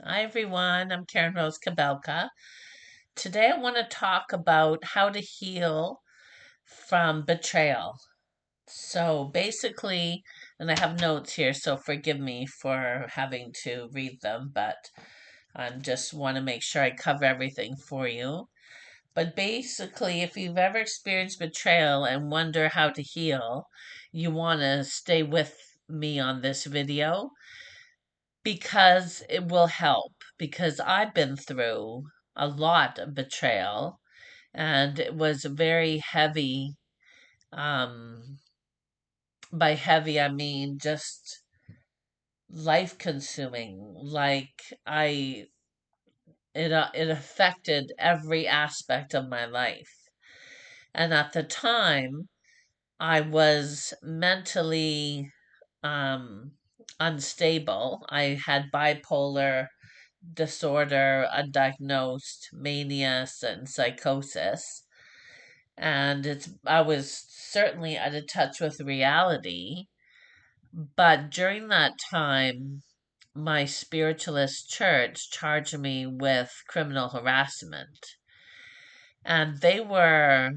Hi everyone, I'm Karen Rose Kabelka. Today I want to talk about how to heal from betrayal. So basically, and I have notes here, so forgive me for having to read them, but I just want to make sure I cover everything for you. But basically, if you've ever experienced betrayal and wonder how to heal, you want to stay with me on this video because it will help. Because I've been through a lot of betrayal, and it was very heavy. Um, by heavy, I mean just life consuming. It affected every aspect of my life. And at the time, I was mentally um, unstable. I had bipolar disorder, undiagnosed mania and psychosis. And I was certainly out of touch with reality. But during that time, my spiritualist church charged me with criminal harassment. And they were,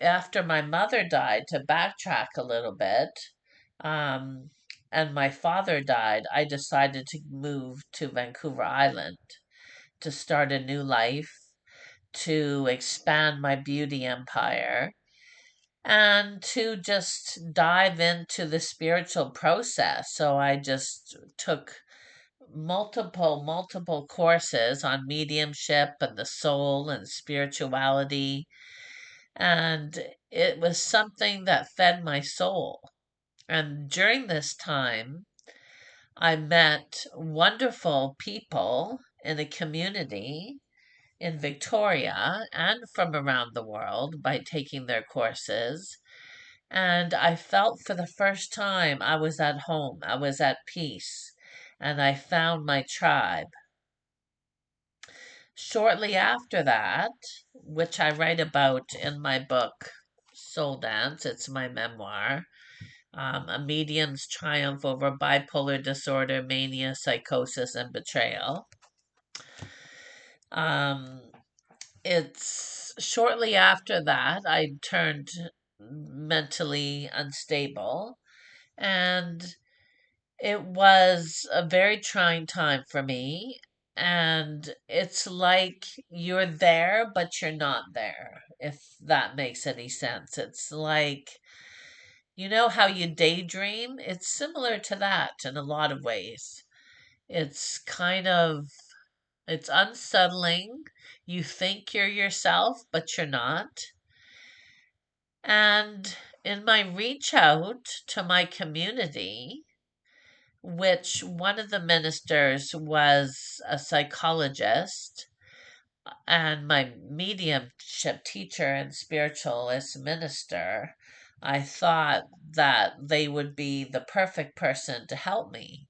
after my mother died, to backtrack a little bit, um, and my father died, I decided to move to Vancouver Island to start a new life, to expand my beauty empire, and to just dive into the spiritual process. So I just took multiple courses on mediumship and the soul and spirituality. And it was something that fed my soul. And during this time, I met wonderful people in a community in Victoria and from around the world by taking their courses. And I felt for the first time I was at home, I was at peace, and I found my tribe. Shortly after that, which I write about in my book, Soul Dance, it's my memoir, A Medium's Triumph Over Bipolar Disorder, Mania, Psychosis, and Betrayal. Um, it's shortly after that I turned mentally unstable, and it was a very trying time for me. And it's like you're there, but you're not there, if that makes any sense. It's like, you know how you daydream? It's similar to that in a lot of ways. It's kind of, it's unsettling. You think you're yourself, but you're not. And in my reach out to my community, which one of the ministers was a psychologist, and my mediumship teacher and spiritualist minister, I thought that they would be the perfect person to help me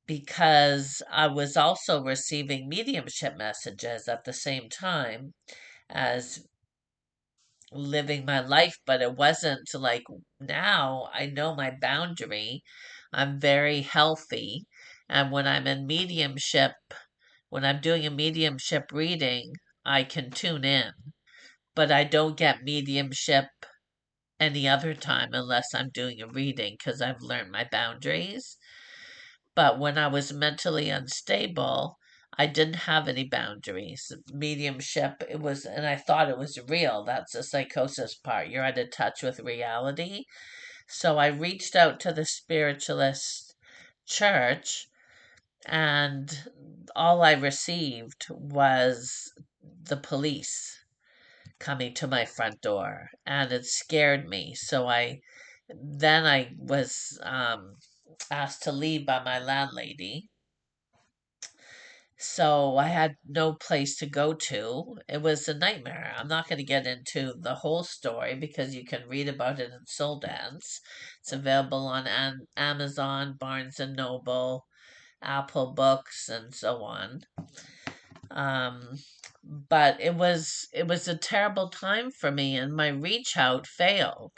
because I was also receiving mediumship messages at the same time as living my life, but it wasn't like now I know my boundary. I'm very healthy. And when I'm in mediumship, when I'm doing a mediumship reading, I can tune in, but I don't get mediumship any other time unless I'm doing a reading because I've learned my boundaries. But when I was mentally unstable, I didn't have any boundaries. Mediumship, it was, and I thought it was real. That's the psychosis part. You're out of touch with reality. So I reached out to the spiritualist church, and all I received was the police coming to my front door, and it scared me. So I was asked to leave by my landlady. So I had no place to go to. It was a nightmare. I'm not going to get into the whole story because you can read about it in Soul Dance. It's available on Amazon, Barnes and Noble, Apple Books, and so on. Um, but it was a terrible time for me, and my reach out failed.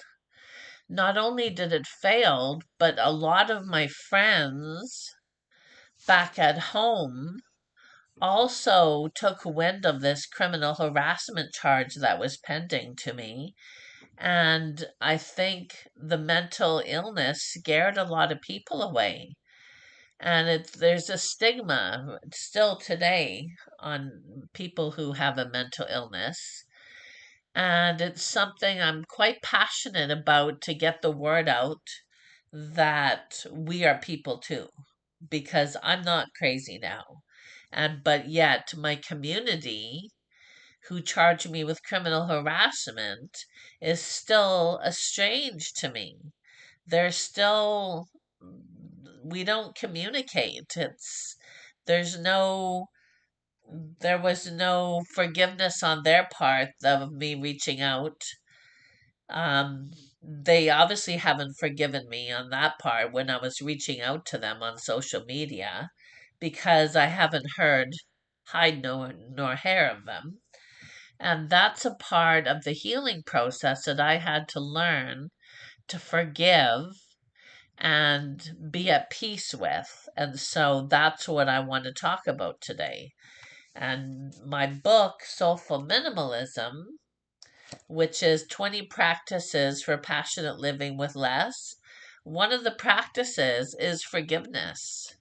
Not only did it fail, but a lot of my friends back at home also took wind of this criminal harassment charge that was pending to me. And I think the mental illness scared a lot of people away. And there's a stigma still today on people who have a mental illness. And it's something I'm quite passionate about to get the word out that we are people too, because I'm not crazy now. And but yet my community who charge me with criminal harassment is still estranged to me. They're still, we don't communicate. There's no, there was no forgiveness on their part of me reaching out. They obviously haven't forgiven me on that part when I was reaching out to them on social media because I haven't heard hide nor hair of them. And that's a part of the healing process that I had to learn to forgive and be at peace with. And so that's what I want to talk about today. And my book, Soulful Minimalism, which is 20 practices for passionate living with less, one of the practices is forgiveness.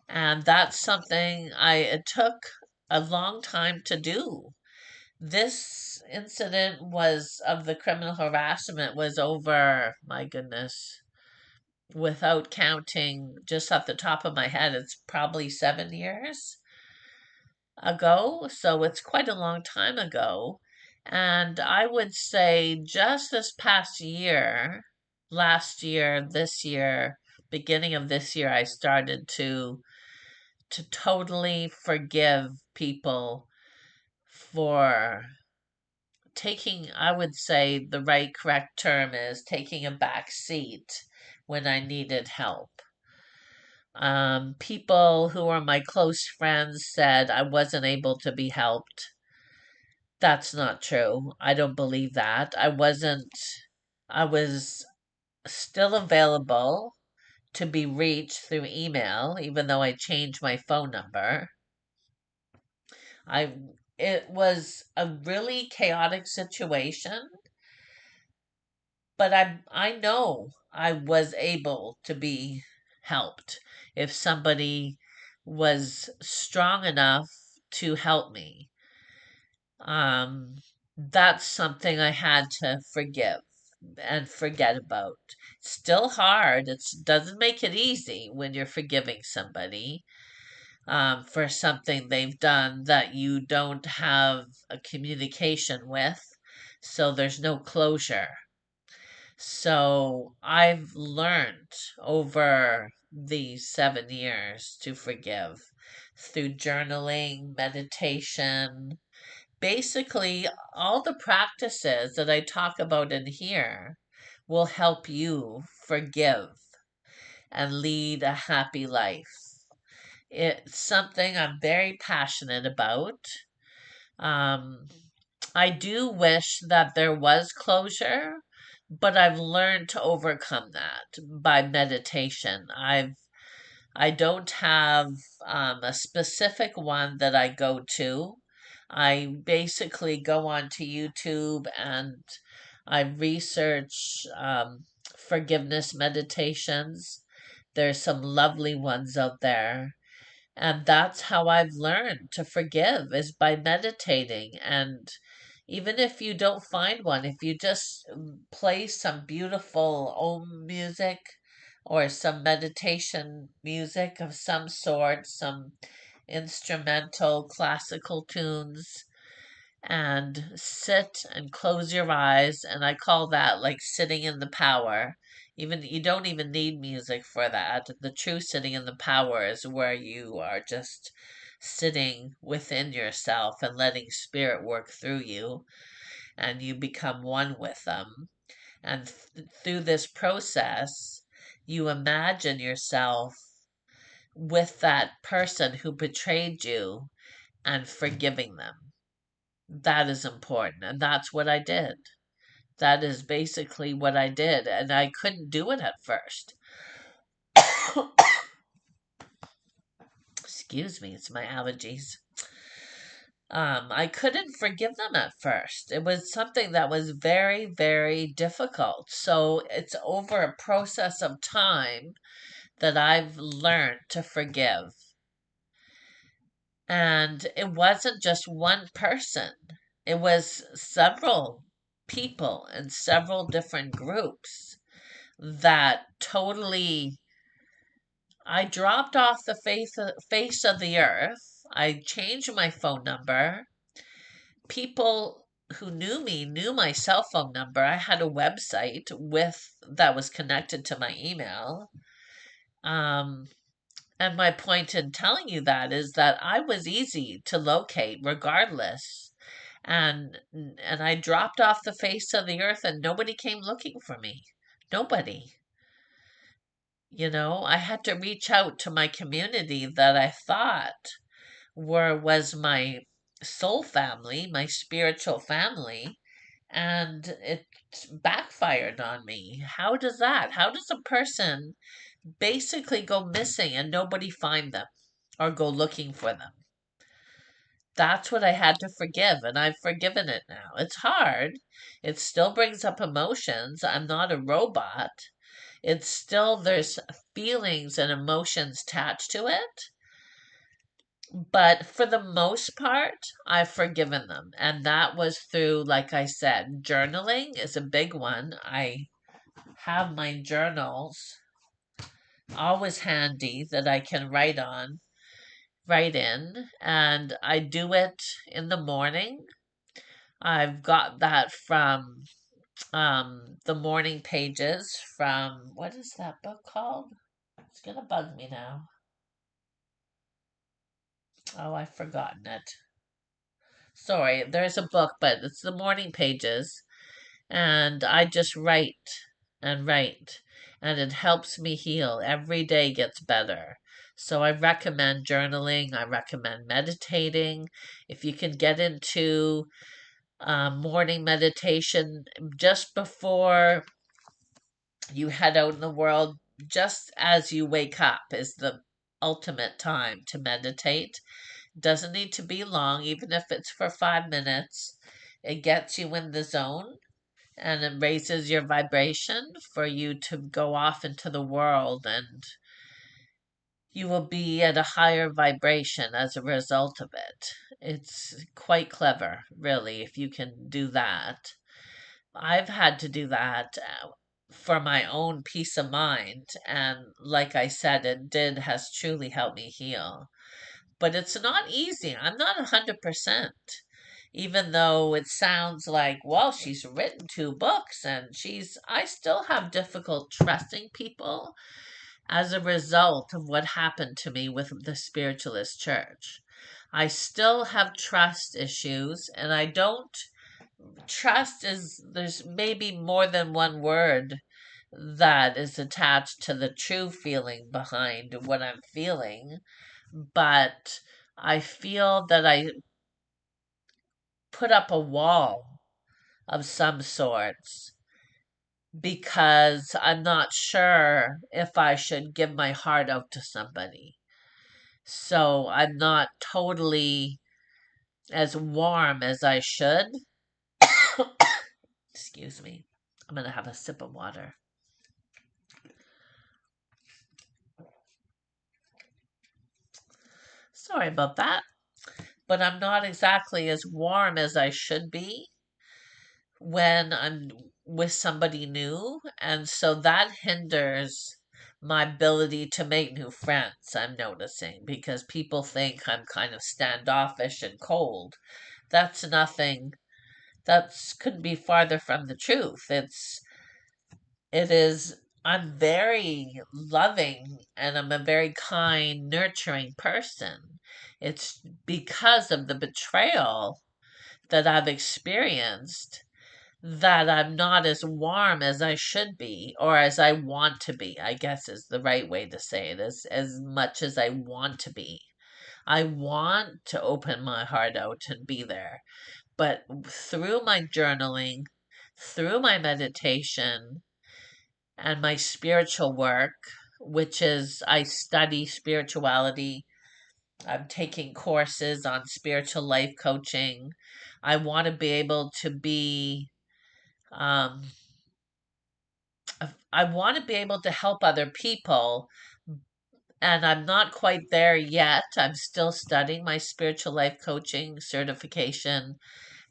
And that's something it took a long time to do. This incident was of the criminal harassment was over, my goodness, without counting just off the top of my head, it's probably 7 years ago. So it's quite a long time ago. And I would say just this past year, last year, this year, beginning of this year, I started to totally forgive people for taking, I would say the right correct term is taking a back seat when I needed help. People who are my close friends said I wasn't able to be helped. That's not true. I don't believe that. I was still available to be reached through email, even though I changed my phone number. I, it was a really chaotic situation, but I know I was able to be helped if somebody was strong enough to help me. Um, that's something I had to forgive and forget about. Still hard. It doesn't make it easy when you're forgiving somebody for something they've done that you don't have a communication with, so there's no closure. So I've learned over these 7 years to forgive through journaling, meditation, basically all the practices that I talk about in here will help you forgive and lead a happy life. It's something I'm very passionate about. Um, I do wish that there was closure, but I've learned to overcome that by meditation. I don't have a specific one that I go to. I basically go onto YouTube and I research forgiveness meditations. There's some lovely ones out there. And that's how I've learned to forgive is by meditating. And even if you don't find one, if you just play some beautiful Om music or some meditation music of some sort, some instrumental classical tunes, and sit and close your eyes. And I call that like sitting in the power. Even you don't even need music for that. The true sitting in the power is where you are just sitting within yourself and letting spirit work through you and you become one with them. And through this process, you imagine yourself with that person who betrayed you and forgiving them. That is important. And that's what I did. That is basically what I did. And I couldn't do it at first. Excuse me, it's my allergies. I couldn't forgive them at first. It was something that was very, very difficult. So it's over a process of time that I've learned to forgive. And it wasn't just one person, it was several people in several different groups that totally I dropped off the face of the earth. I changed my phone number. People who knew me knew my cell phone number. I had a website with that was connected to my email. Um, and my point in telling you that is that I was easy to locate regardless. And I dropped off the face of the earth and nobody came looking for me. Nobody. I had to reach out to my community that I thought was my soul family, my spiritual family, and it backfired on me. How does that? How does a person basically go missing and nobody find them or go looking for them? That's what I had to forgive, and I've forgiven it now. It's hard. It still brings up emotions. I'm not a robot. It's still, there's feelings and emotions attached to it. But for the most part, I've forgiven them. And that was through, like I said, journaling is a big one. I have my journals always handy that I can write in, and I do it in the morning. I've got that from the morning pages from, what is that book called? It's gonna bug me now. Oh, I've forgotten it. Sorry, there's a book, but it's the morning pages, and I just write, and it helps me heal. Every day gets better. So I recommend journaling, I recommend meditating. If you can get into morning meditation just before you head out in the world, just as you wake up, is the ultimate time to meditate. Doesn't need to be long, even if it's for 5 minutes. It gets you in the zone and it raises your vibration for you to go off into the world, and you will be at a higher vibration as a result of it. It's quite clever, really, if you can do that. I've had to do that for my own peace of mind, and like I said, has truly helped me heal. But it's not easy. I'm not 100%. Even though it sounds like, well, she's written 2 books and I still have difficult trusting people as a result of what happened to me with the spiritualist church. I still have trust issues, and I don't trust is there's maybe more than one word that is attached to the true feeling behind what I'm feeling, but I feel that I put up a wall of some sorts because I'm not sure if I should give my heart out to somebody. So I'm not totally as warm as I should. Excuse me. I'm going to have a sip of water. Sorry about that. But I'm not exactly as warm as I should be when I'm with somebody new. And so that hinders my ability to make new friends, I'm noticing, because people think I'm kind of standoffish and cold. That's nothing. That's couldn't be farther from the truth. It is I'm very loving and I'm a very kind, nurturing person. It's because of the betrayal that I've experienced that I'm not as warm as I should be or as I want to be, I guess is the right way to say it, as much as I want to be. I want to open my heart out and be there. But through my journaling, through my meditation, and my spiritual work, which is I study spirituality I'm taking courses on spiritual life coaching. I want to be able to be, um, I want to be able to help other people, and I'm not quite there yet. I'm still studying my spiritual life coaching certification,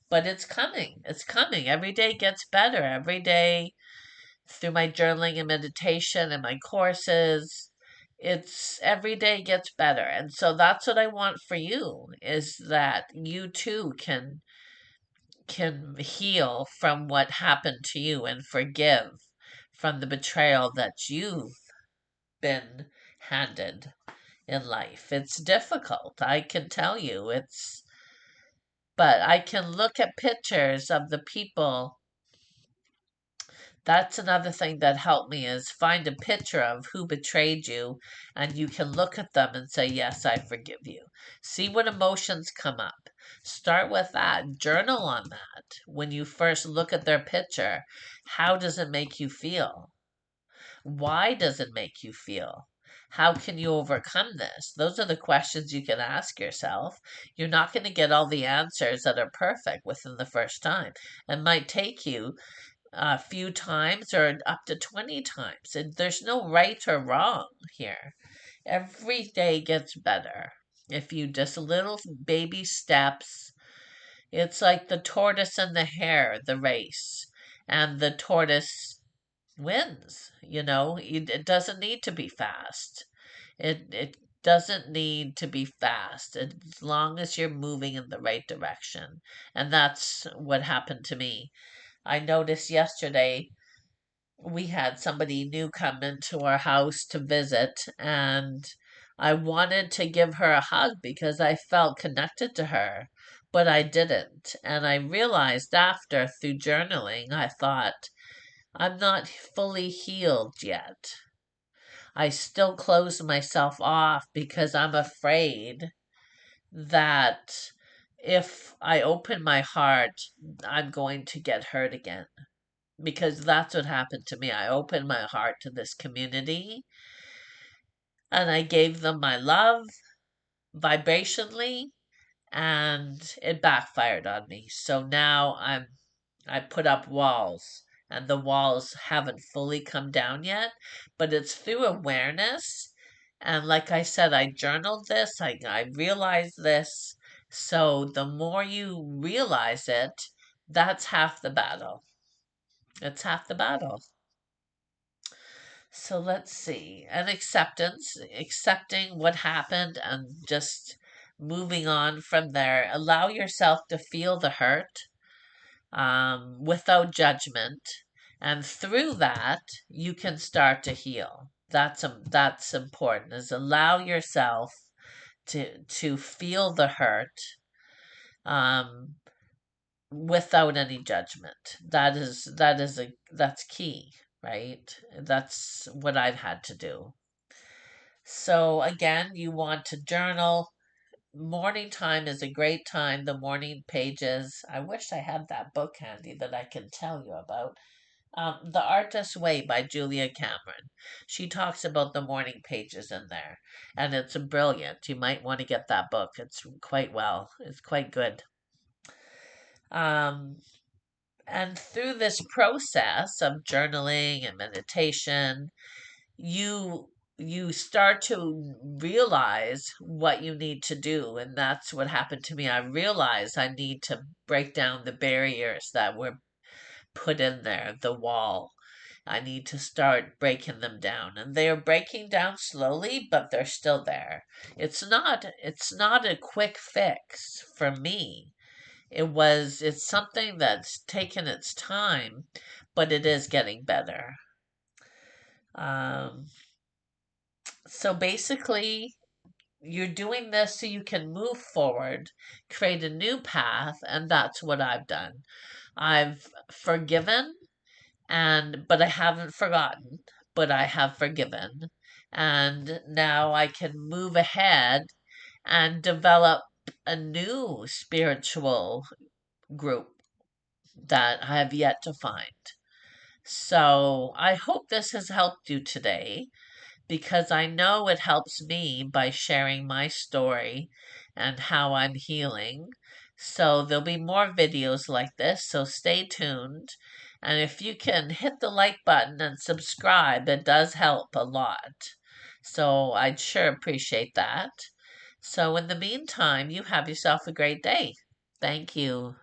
but it's coming. It's coming. Every day gets better. Every day through my journaling and meditation and my courses, it's every day gets better. And so that's what I want for you, is that you too can heal from what happened to you and forgive from the betrayal that you've been handed in life. It's difficult, I can tell you. But I can look at pictures of the people. That's another thing that helped me, is find a picture of who betrayed you, and you can look at them and say, yes, I forgive you. See what emotions come up. Start with that. Journal on that. When you first look at their picture, how does it make you feel? Why does it make you feel? How can you overcome this? Those are the questions you can ask yourself. You're not going to get all the answers that are perfect within the first time. It might take you a few times or up to 20 times. And there's no right or wrong here. Every day gets better. If you just little baby steps, it's like the tortoise and the hare, the race. And the tortoise wins, it doesn't need to be fast. It doesn't need to be fast as long as you're moving in the right direction. And that's what happened to me. I noticed yesterday we had somebody new come into our house to visit, and I wanted to give her a hug because I felt connected to her, but I didn't. And I realized after, through journaling, I thought, I'm not fully healed yet. I still close myself off because I'm afraid that if I open my heart, I'm going to get hurt again. Because that's what happened to me. I opened my heart to this community and I gave them my love vibrationally, and it backfired on me. So now I put up walls, and the walls haven't fully come down yet, but it's through awareness. And like I said, I journaled this, I realized this. So the more you realize it, that's half the battle. It's half the battle. So let's see. And acceptance, accepting what happened and just moving on from there. Allow yourself to feel the hurt, without judgment. And through that, you can start to heal. That's important, is allow yourself to feel the hurt, um, without any judgment. That's key, right? That's what I've had to do. So again, you want to journal. Morning time is a great time. The morning pages. I wish I had that book handy that I can tell you about. The Artist's Way by Julia Cameron. She talks about the morning pages in there, and it's brilliant. You might want to get that book. It's quite good. Um, and through this process of journaling and meditation, you you start to realize what you need to do, and that's what happened to me. I realized I need to break down the barriers that were put in there, the wall. I need to start breaking them down, and they are breaking down slowly, but they're still there. It's not a quick fix for me. It's something that's taken its time, but it is getting better. um, so basically, you're doing this so you can move forward, create a new path, and that's what I've done. I've forgiven, and but I haven't forgotten, but I have forgiven. And now I can move ahead and develop a new spiritual group that I have yet to find. So I hope this has helped you today, because I know it helps me by sharing my story and how I'm healing. So there'll be more videos like this, so stay tuned. And if you can hit the like button and subscribe, it does help a lot. So I'd sure appreciate that. So in the meantime, you have yourself a great day. Thank you.